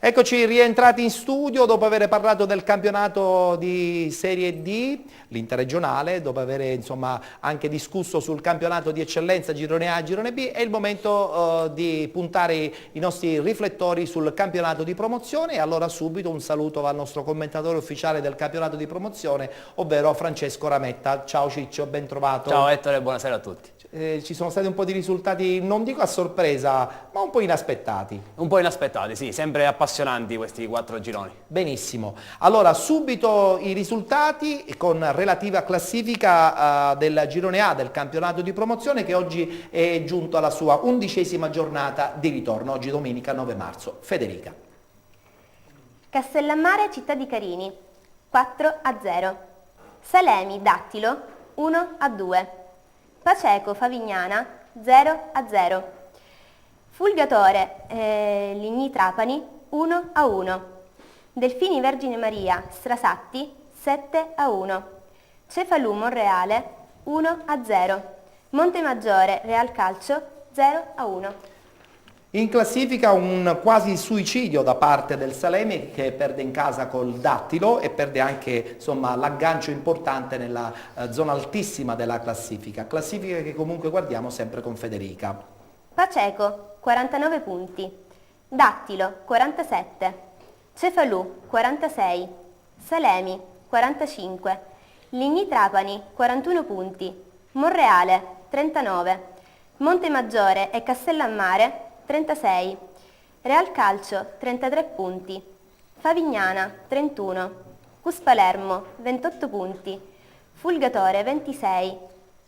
Eccoci rientrati in studio dopo aver parlato del campionato di Serie D, l'interregionale, dopo aver insomma anche discusso sul campionato di eccellenza Girone A e Girone B. È il momento di puntare i nostri riflettori sul campionato di promozione e allora subito un saluto al nostro commentatore ufficiale del campionato di promozione, ovvero Francesco Rametta. Ciao Ciccio, ben trovato. Ciao Ettore, buonasera a tutti. Ci sono stati un po' di risultati, non dico a sorpresa, ma un po' inaspettati. Un po' inaspettati, sì, sempre appassionanti questi 4 gironi. Benissimo, allora subito i risultati con relativa classifica del girone A del campionato di promozione che oggi è giunto alla sua 11ª giornata di ritorno, oggi domenica 9 marzo. Federica. Castellammare Città di Carini 4-0, Salemi Dattilo 1-2, Paceco Favignana 0-0, Fulgatore Ligni Trapani 1-1, Delfini Vergine Maria Strasatti 7-1, Cefalù Monreale 1-0, Montemaggiore Real Calcio 0-1. In classifica un quasi suicidio da parte del Salemi che perde in casa col Dattilo e perde anche insomma, l'aggancio importante nella zona altissima della classifica che comunque guardiamo sempre con Federica. Paceco 49 punti, Dattilo 47, Cefalù 46, Salemi 45, Ligni Trapani 41 punti, Monreale 39, Montemaggiore e Castellammare 36, Real Calcio 33 punti, Favignana 31, Cus Palermo 28 punti, Fulgatore 26,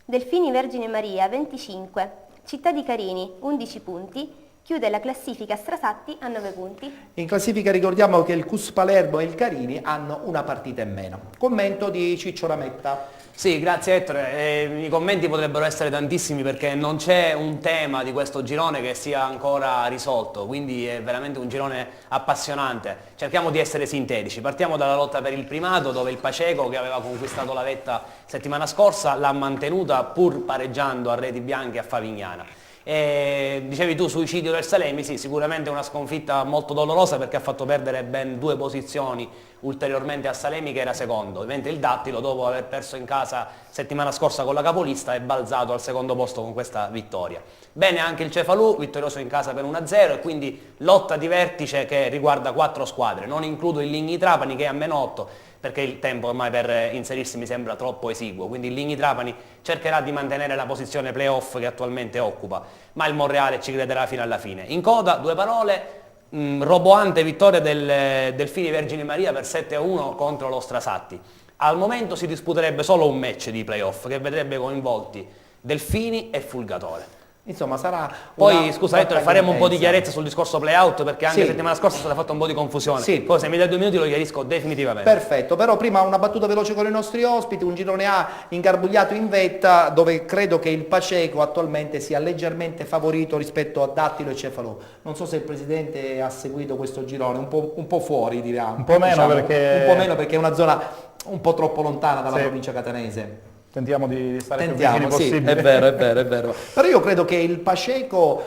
Delfini Vergine Maria 25, Città di Carini 11 punti, chiude la classifica Strasatti a 9 punti. In classifica ricordiamo che il Cus Palermo e il Carini hanno una partita in meno. Commento di Ciccio Rametta. Sì, grazie Ettore. I commenti potrebbero essere tantissimi perché non c'è un tema di questo girone che sia ancora risolto, quindi è veramente un girone appassionante. Cerchiamo di essere sintetici. Partiamo dalla lotta per il primato dove il Paceco, che aveva conquistato la vetta settimana scorsa, l'ha mantenuta pur pareggiando a reti bianche a Favignana. Dicevi tu suicidio del Salemi, sì, sicuramente una sconfitta molto dolorosa perché ha fatto perdere ben 2 posizioni ulteriormente a Salemi che era secondo, mentre il Dattilo dopo aver perso in casa settimana scorsa con la capolista è balzato al secondo posto con questa vittoria. Bene anche il Cefalù, vittorioso in casa per 1-0 e quindi lotta di vertice che riguarda 4 squadre, non includo il Ligni Trapani che è a -8 perché il tempo ormai per inserirsi mi sembra troppo esiguo, quindi il Ligni Trapani cercherà di mantenere la posizione playoff che attualmente occupa, ma il Monreale ci crederà fino alla fine. In coda, 2 parole, roboante vittoria del Delfini Vergine Maria per 7-1 contro lo Strasatti. Al momento si disputerebbe solo un match di playoff che vedrebbe coinvolti Delfini e Fulgatore. Insomma sarà poi scusa Ettore, faremo un po' di chiarezza sul discorso playout perché anche settimana scorsa è stata fatta un po' di confusione. Sì. Poi se mi dai 2 minuti lo chiarisco definitivamente. Perfetto, però prima una battuta veloce con i nostri ospiti, un girone A ingarbugliato in vetta dove credo che il Paceco attualmente sia leggermente favorito rispetto a Dattilo e Cefalù. Non so se il Presidente ha seguito questo girone, un po' fuori dirà. Un po' meno perché è una zona un po' troppo lontana dalla provincia catanese. Tentiamo di stare più vicini possibile. È vero, è vero, è vero. Però io credo che il Paceco,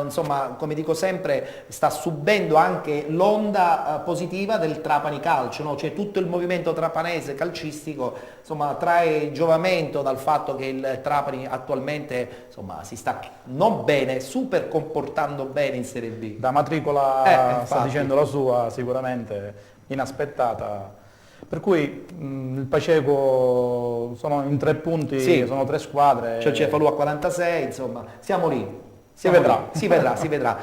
insomma, come dico sempre, sta subendo anche l'onda positiva del Trapani Calcio, no? Cioè tutto il movimento trapanese calcistico, insomma, trae giovamento dal fatto che il Trapani attualmente, insomma, si sta non bene, super comportando bene in Serie B. Da matricola sta dicendo la sua, sicuramente inaspettata. Per cui il Paceco sono in 3 punti, sono 3 squadre. C'è il Cefalù a 46, insomma, siamo lì. Si vedrà. Si vedrà.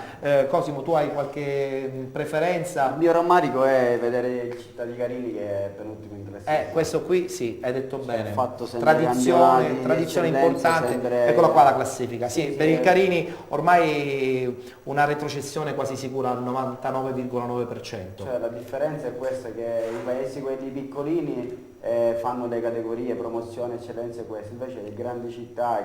Cosimo, tu hai qualche preferenza? Il mio rammarico è vedere il Città di Carini che è penultimo in classifica. Questo qui sì, hai detto bene. Fatto Tradizione importante. Eccola qua la classifica. Sì, per il Carini ormai una retrocessione quasi sicura al 99,9%. Cioè la differenza è questa, che i paesi quelli piccolini fanno le categorie promozione, eccellenza e questo, invece le grandi città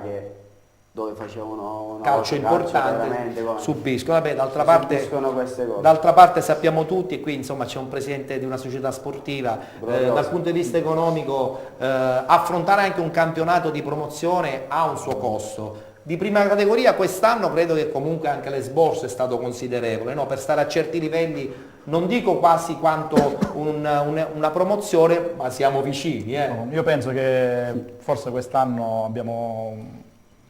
dove facevano calcio importante subiscono. Vabbè, d'altra queste cose. D'altra parte sappiamo tutti, e qui insomma c'è un presidente di una società sportiva, dal punto di vista economico affrontare anche un campionato di promozione ha un suo costo. di prima categoria quest'anno credo che comunque anche l'esborso è stato considerevole, no? Per stare a certi livelli non dico quasi quanto una promozione, ma siamo vicini. No, io penso che forse quest'anno abbiamo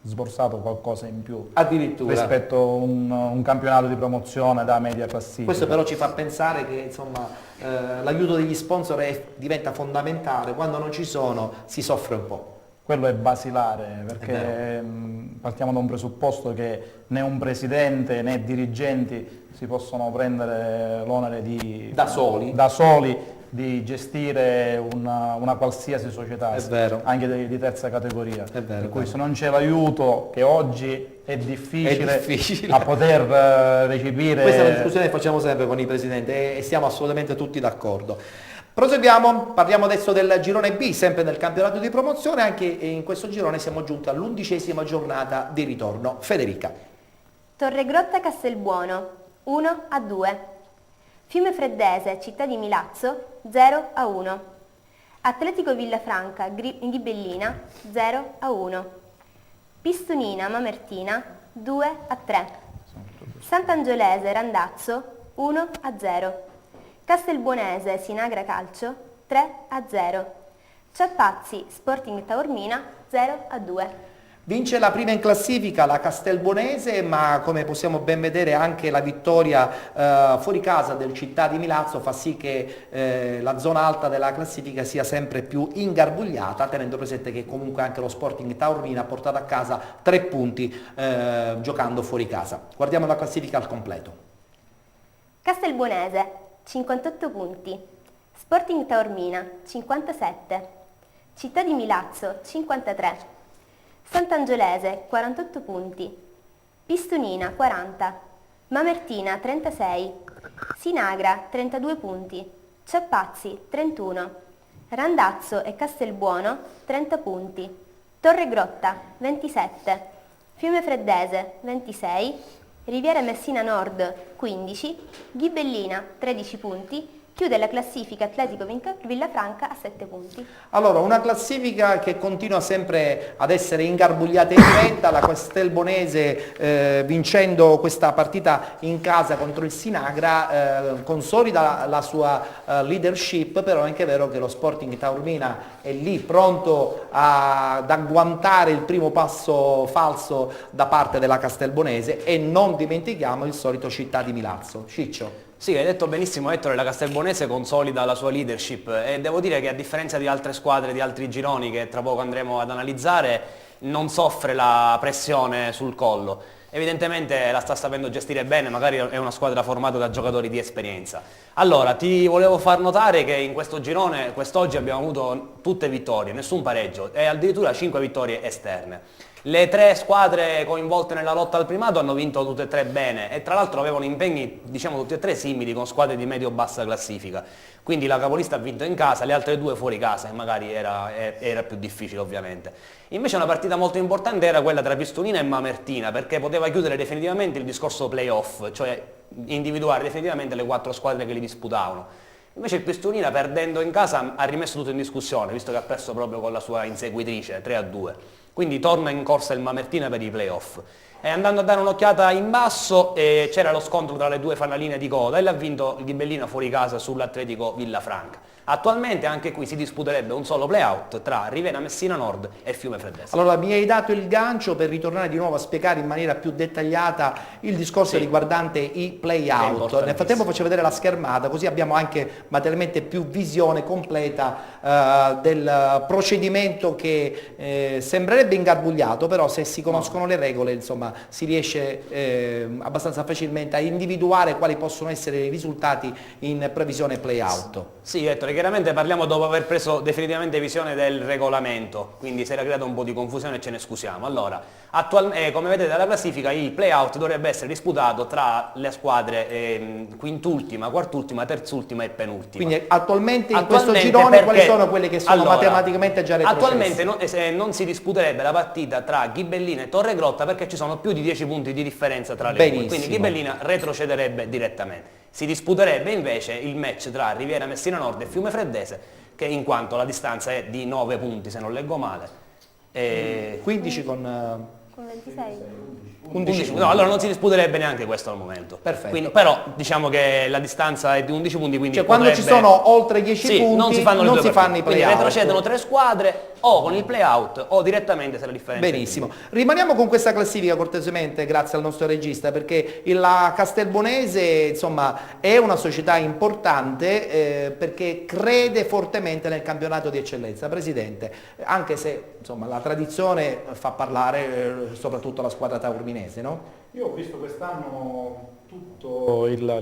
sborsato qualcosa in più Addirittura. rispetto a un campionato di promozione da media classifica. Questo però ci fa pensare che insomma, l'aiuto degli sponsor diventa fondamentale, quando non ci sono si soffre un po'. Quello è basilare, perché partiamo da un presupposto che né un presidente né dirigenti si possono prendere l'onere di Da soli. di gestire una qualsiasi società, È vero. anche di terza categoria. È vero, Per è cui vero. se non c'è l'aiuto, che oggi è difficile, difficile. a poter recepire. Questa è una discussione che facciamo sempre con i presidenti e siamo assolutamente tutti d'accordo. Proseguiamo, parliamo adesso del girone B, sempre del campionato di promozione, anche in questo girone siamo giunti all'11ª giornata di ritorno. Federica. Torregrotta Castelbuono 1-2. Fiume Freddese Città di Milazzo 0-1. Atletico Villafranca Ghibellina 0-1. Pistunina Mamertina 2-3. Sant'Angiolese Randazzo 1-0. Castelbuonese Sinagra Calcio 3-0. Ciappazzi Sporting Taormina 0-2. Vince la prima in classifica la Castelbuonese, ma come possiamo ben vedere anche la vittoria fuori casa del Città di Milazzo fa sì che la zona alta della classifica sia sempre più ingarbugliata, tenendo presente che comunque anche lo Sporting Taormina ha portato a casa 3 punti giocando fuori casa. Guardiamo la classifica al completo. Castelbuonese 58 punti. Sporting Taormina 57. Città di Milazzo 53. Sant'Angiolese 48 punti, Pistunina 40, Mamertina 36, Sinagra 32 punti, Ciappazzi 31, Randazzo e Castelbuono 30 punti, Torregrotta 27, Fiume Freddese 26, Riviera Messina Nord 15, Ghibellina 13 punti. Chiude la classifica Atletico Villafranca a 7 punti. Allora, una classifica che continua sempre ad essere ingarbugliata in vetta, la Castelbuonese vincendo questa partita in casa contro il Sinagra consolida la sua leadership, però è anche vero che lo Sporting Taormina è lì pronto ad agguantare il primo passo falso da parte della Castelbuonese e non dimentichiamo il solito Città di Milazzo. Ciccio. Sì, hai detto benissimo Ettore, la Castelbuonese consolida la sua leadership e devo dire che a differenza di altre squadre, di altri gironi che tra poco andremo ad analizzare, non soffre la pressione sul collo. Evidentemente la sta sapendo gestire bene, magari è una squadra formata da giocatori di esperienza. Allora, ti volevo far notare che in questo girone quest'oggi abbiamo avuto tutte vittorie, nessun pareggio e addirittura 5 vittorie esterne. Le 3 squadre coinvolte nella lotta al primato hanno vinto tutte e 3 bene e tra l'altro avevano impegni, diciamo, tutti e 3 simili con squadre di medio-bassa classifica. Quindi la capolista ha vinto in casa, le altre 2 fuori casa, e magari era più difficile ovviamente. Invece una partita molto importante era quella tra Pistunina e Mamertina, perché poteva chiudere definitivamente il discorso playoff, cioè individuare definitivamente le 4 squadre che li disputavano. Invece il Pistunina, perdendo in casa, ha rimesso tutto in discussione, visto che ha perso proprio con la sua inseguitrice, 3-2. Quindi torna in corsa il Mamertina per i playoff. E andando a dare un'occhiata in basso c'era lo scontro tra le 2 fanaline di coda e l'ha vinto il Ghibellina fuori casa sull'Atletico Villafranca. Attualmente anche qui si disputerebbe un solo playout tra Rivera Messina Nord e Fiume Freddese. Allora mi hai dato il gancio per ritornare di nuovo a spiegare in maniera più dettagliata il discorso riguardante i play-out. Nel frattempo faccio vedere la schermata, così abbiamo anche materialmente più visione completa del procedimento che sembrerebbe ingarbugliato, però se si conoscono le regole insomma si riesce abbastanza facilmente a individuare quali possono essere i risultati in previsione play-out. Sì, Ettore, chiaramente parliamo dopo aver preso definitivamente visione del regolamento, quindi si era creato un po' di confusione e ce ne scusiamo. Allora, come vedete dalla classifica il play-out dovrebbe essere disputato tra le squadre quintultima, quartultima, terzultima e penultima. Quindi attualmente in questo girone quali sono quelle che sono matematicamente già retrocesse? Attualmente non si disputerebbe la partita tra Ghibellina e Torregrotta perché ci sono più di 10 punti di differenza tra le due, quindi Ghibellina retrocederebbe direttamente. Si disputerebbe invece il match tra Riviera Messina Nord e Fiume Freddese, che in quanto la distanza è di 9 punti se non leggo male. 15 con con 26. 11, no, allora non si disputerebbe neanche questo al momento. Perfetto. Quindi, però diciamo che la distanza è di 11 punti, quindi Cioè quando ci sono oltre 10 sì, punti non si fanno, non le due si fanno i partite. Quindi play-out. retrocedono 3 squadre o con il play-out o direttamente se la differenza è Benissimo, di- rimaniamo con questa classifica cortesemente grazie al nostro regista, perché la Castelbonese insomma è una società importante perché crede fortemente nel campionato di eccellenza. Presidente, anche se insomma la tradizione fa parlare soprattutto la squadra taorminese, no? Io ho visto quest'anno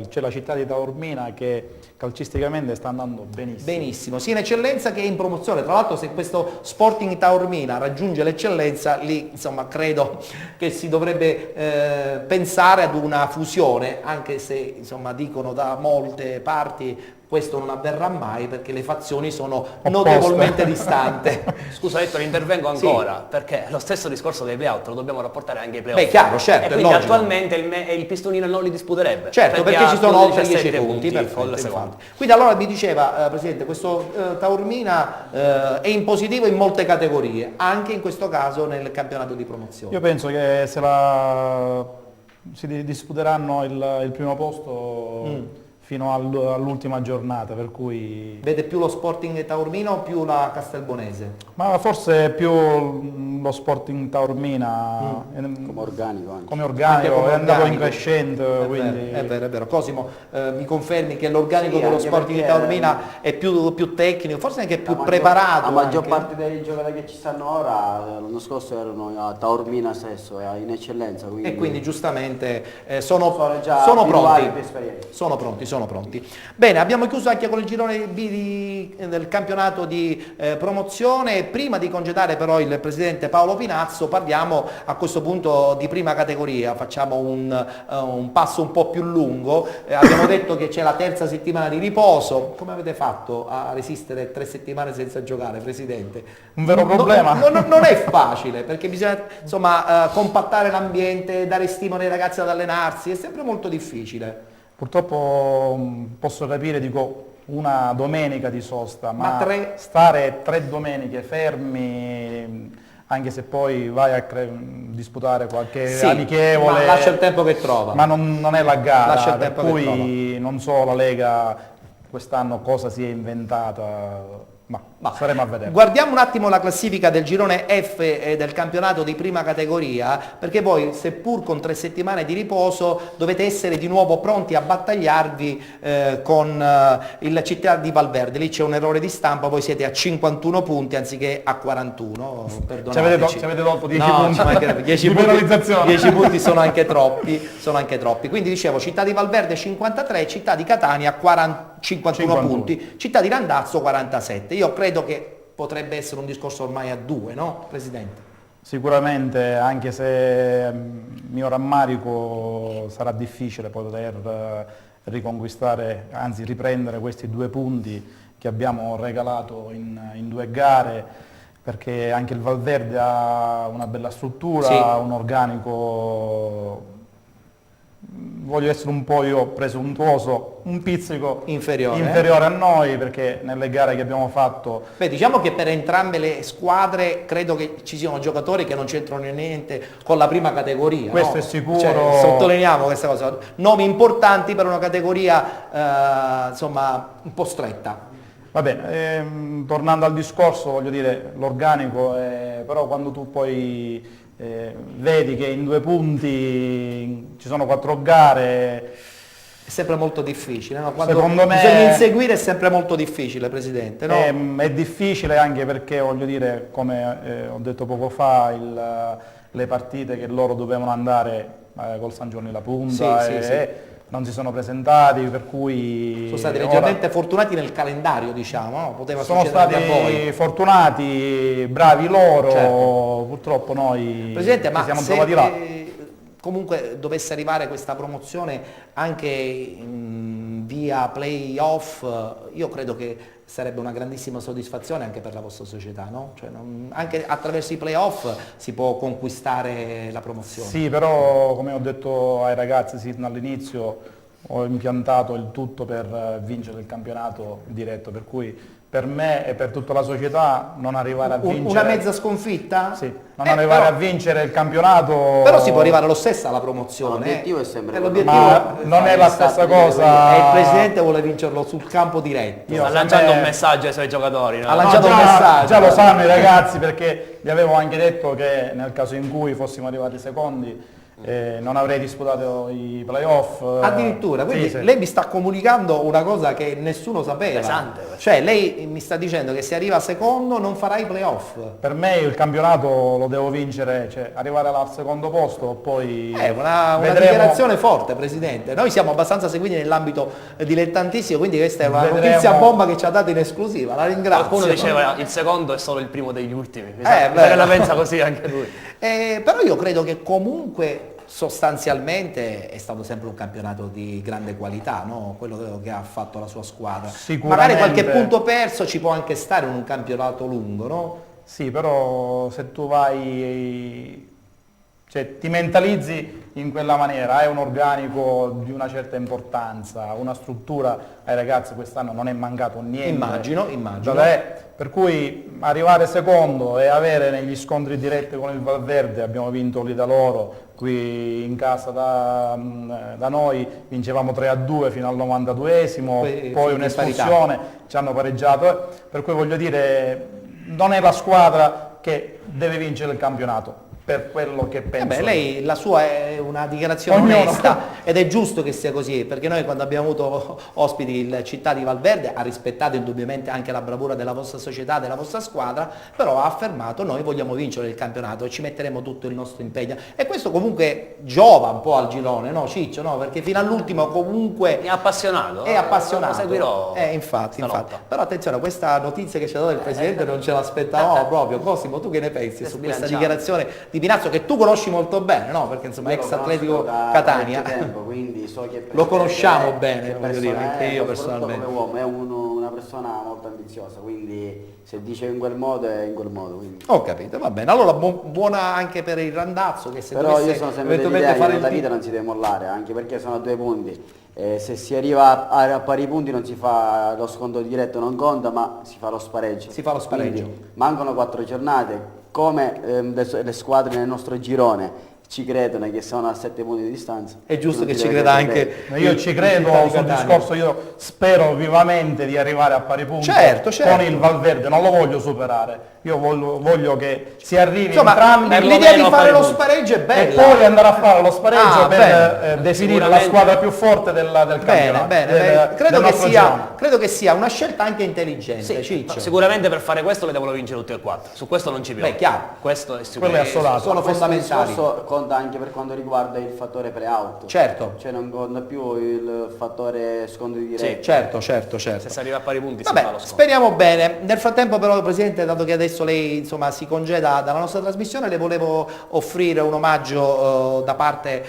c'è la città di Taormina che calcisticamente sta andando benissimo. Benissimo, sia in eccellenza che in promozione. Tra l'altro se questo Sporting Taormina raggiunge l'eccellenza, lì insomma credo che si dovrebbe pensare ad una fusione, anche se insomma dicono da molte parti questo non avverrà mai perché le fazioni sono notevolmente distanti. Scusa Ettore, intervengo ancora, perché lo stesso discorso dei play-out lo dobbiamo rapportare anche ai play-off. Beh, chiaro, certo, e è quindi logico. attualmente il Pistonino non li disputerebbe. Certo, perché ci ha sono più di oltre 10 17 punti, col perfetto, secondo. infatti. Quindi allora mi diceva, Presidente, questo Taormina è in positivo in molte categorie, anche in questo caso nel campionato di promozione. Io penso che si disputeranno il primo posto fino all'ultima giornata, per cui... Vede più lo Sporting Taormina o più la Castelbonese? Ma forse più lo Sporting Taormina Come organico anche. come organico, Anche come è andato in organico. crescendo, È quindi... vero, è vero. Cosimo, mi confermi che l'organico Sì, dello anche Sporting di perché, Taormina è più tecnico, forse anche più La preparato. maggior anche. parte dei giocatori che ci stanno ora l'anno scorso erano a Taormina stesso, in eccellenza. E quindi giustamente sono già pronti. abituati per esperienza. Sono pronti. Bene, abbiamo chiuso anche con il girone B del campionato di promozione. Prima di congedare però il presidente Paolo Pinazzo parliamo a questo punto di prima categoria, facciamo un passo un po' più lungo. Abbiamo detto che c'è la terza settimana di riposo. Come avete fatto a resistere 3 settimane senza giocare, Presidente? Un vero problema. Non è facile perché bisogna insomma compattare l'ambiente, dare stimolo ai ragazzi ad allenarsi, è sempre molto difficile. Purtroppo posso capire, dico, una domenica di sosta, Ma tre? stare 3 domeniche fermi, anche se poi vai a disputare qualche Sì, amichevole, ma lascia il tempo che trova. ma non è la gara, Lascia il per tempo che cui non so la Lega quest'anno cosa si è inventata, ma staremo a vedere. Guardiamo un attimo la classifica del girone F del campionato di prima categoria, perché voi, seppur con 3 settimane di riposo, dovete essere di nuovo pronti a battagliarvi con il Città di Valverde. Lì c'è un errore di stampa, voi siete a 51 punti anziché a 41. Perdonateci. Ci avete tolto 10 No, punti ci mancherebbe. 10 di punti, penalizzazione. 10 punti sono anche troppi. Quindi dicevo, Città di Valverde 53, Città di Catania 51 punti, Città di Randazzo 47. Io credo che potrebbe essere un discorso ormai a 2, no, Presidente? Sicuramente, anche se mio rammarico sarà difficile poter riconquistare, anzi riprendere questi 2 punti che abbiamo regalato in 2 gare, perché anche il Valverde ha una bella struttura, Sì. un organico, voglio essere un po' io presuntuoso, un pizzico Inferiore. a noi, perché nelle gare che abbiamo fatto Beh, diciamo che per entrambe le squadre credo che ci siano giocatori che non c'entrano niente con la prima categoria. Questo no? è sicuro. Cioè, sottolineiamo questa cosa. Nomi importanti per una categoria insomma un po' stretta. Va bene, tornando al discorso, voglio dire, l'organico, però quando tu poi vedi che in 2 punti ci sono 4 gare, È sempre molto difficile, no? Quando Secondo me- bisogna inseguire è sempre molto difficile, Presidente, no? è difficile anche perché, voglio dire, come ho detto poco fa, le partite che loro dovevano andare col San Giovanni La Punta Sì, sì. non si sono presentati, per cui Sono stati ora leggermente fortunati nel calendario, diciamo, no? Poteva sono succedere stati anche a voi. fortunati, bravi loro, Certo. purtroppo noi Presidente, ci ma siamo se trovati là. comunque dovesse arrivare questa promozione anche via play-off, io credo che sarebbe una grandissima soddisfazione anche per la vostra società, no? Cioè, anche attraverso i play-off si può conquistare la promozione. Sì, però come ho detto ai ragazzi sin dall'inizio, ho impiantato il tutto per vincere il campionato diretto, per cui per me e per tutta la società non arrivare a vincere... Una mezza sconfitta? Sì, non arrivare a vincere il campionato... Però si può arrivare lo stesso alla promozione. L'obiettivo è sempre Ma non è la stessa cosa... E il presidente vuole vincerlo sul campo diretto. Sta lanciando un messaggio ai suoi giocatori, no? Ha lanciato un già, messaggio. già lo sanno i ragazzi, perché gli avevo anche detto che nel caso in cui fossimo arrivati secondi non avrei disputato i playoff. Addirittura, quindi sì. lei mi sta comunicando una cosa che nessuno sapeva. Pesante questo. Cioè lei mi sta dicendo che se arriva secondo non farà i playoff. Per me il campionato lo devo vincere, cioè arrivare al secondo posto, poi È una vedremo. dichiarazione forte, Presidente. Noi siamo abbastanza seguiti nell'ambito dilettantistico, quindi questa è una Vedremo. notizia bomba che ci ha dato in esclusiva. La ringrazio. Qualcuno diceva il secondo è solo il primo degli ultimi. Mi beh. sa che la pensa così anche lui. Però io credo che comunque sostanzialmente è stato sempre un campionato di grande qualità, no? Quello che ha fatto la sua squadra. Sicuramente. Magari qualche punto perso ci può anche stare in un campionato lungo, no? Sì, però se tu vai, cioè ti mentalizzi in quella maniera, hai un organico di una certa importanza, una struttura, ai ragazzi quest'anno non è mancato niente. Immagino. Per cui arrivare secondo e avere negli scontri diretti con il Valverde, abbiamo vinto lì da loro, qui in casa da noi vincevamo 3-2 fino al 92esimo, poi un'espulsione, ci hanno pareggiato, per cui voglio dire, non è la squadra che deve vincere il campionato, per quello che penso. Lei, la sua è una dichiarazione Ognuno. onesta ed è giusto che sia così, perché noi quando abbiamo avuto ospiti il Città di Valverde ha rispettato indubbiamente anche la bravura della vostra società, della vostra squadra, però ha affermato noi vogliamo vincere il campionato e ci metteremo tutto il nostro impegno. E questo comunque giova un po' al girone, no Ciccio? No? Perché fino all'ultimo comunque Mi ha appassionato. è appassionato. Lo seguirò. Infatti. stanotte. Però attenzione, questa notizia che ci ha dato il Presidente non ce l'aspettavamo proprio. Cosimo, tu che ne pensi su questa sbilanciato. dichiarazione di Pinazzo che tu conosci molto bene, no? Perché insomma Io lo ex conosco atletico da Catania. parecchio tempo, quindi so che Lo conosciamo è- bene, che voglio dire, persona anche è, io ma soprattutto personalmente. come uomo è una persona molto ambiziosa, quindi se dice in quel modo è in quel modo. Quindi. Ho capito, va bene. Allora buona anche per il Randazzo che se Però io dovesse sono sempre eventualmente dell'idea fare che il nella vita non si deve mollare, anche perché sono a 2 punti. Se si arriva a pari punti non si fa lo scontro diretto, non conta, ma si fa lo spareggio. Si fa lo spareggio. Quindi mancano 4 giornate, come le squadre nel nostro girone ci credono che sono a 7 punti di distanza. È giusto non che si ci deve creda perdere. anche Ma io ci credo Città di sul Catania. discorso, io spero vivamente di arrivare a pari punti Certo. con il Valverde, non lo voglio superare, io voglio che si arrivi Insomma, entrambi l'idea di perlomeno fare fare lo punti. spareggio è e bella. poi andare a fare lo spareggio Ah, per bene. definire la Sicuramente. squadra più forte del campionato. Bene. Credo, del che nostro sia, girone. credo che sia una scelta anche intelligente, Sì, Ciccio. sicuramente per fare questo le devono vincere tutti e 4. Su questo non ci piove. Beh, chiaro. Questo è Quello è sicuramente. assolato. Sono Questo fondamentali. discorso conta anche per quanto riguarda il fattore pre-out. Certo. Cioè non conta più il fattore scontri diretti. Certo. Se si arriva a pari punti si fa Vabbè, lo scontro. speriamo bene. Nel frattempo però, Presidente, dato che adesso lei insomma si congeda dalla nostra trasmissione, le volevo offrire un omaggio da parte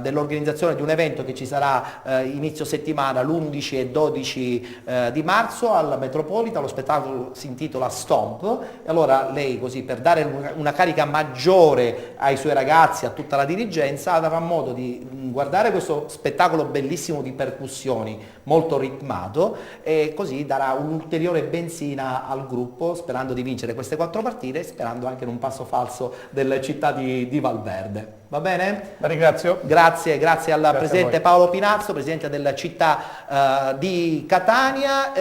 dell'organizzazione di un evento che ci sarà inizio settimana l'11 e 12 di marzo al Metropolitan. Lo spettacolo si intitola Stomp e allora lei, così per dare una carica maggiore ai suoi ragazzi, a tutta la dirigenza, avrà modo di guardare questo spettacolo bellissimo di percussioni molto ritmato e così darà un'ulteriore benzina al gruppo, sperando di vincere queste 4 partite e sperando anche in un passo falso del Città di Valverde. Va bene? La ringrazio. Grazie al Grazie a Presidente voi. Paolo Pinazzo, Presidente della Città di Catania.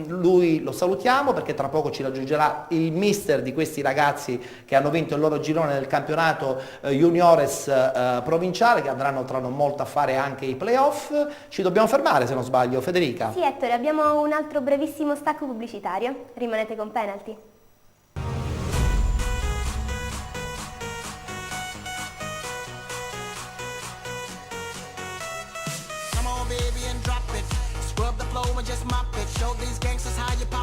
Lui lo salutiamo perché tra poco ci raggiungerà il mister di questi ragazzi che hanno vinto il loro girone nel campionato juniores provinciale, che andranno tra non molto a fare anche i playoff. Ci dobbiamo fermare, se non sbaglio, Federica. Sì, Ettore, abbiamo un altro brevissimo stacco pubblicitario. Rimanete con Penalty. Come on, baby, and drop it. Scrub the floor and just mop it. Show these gangsters how you pop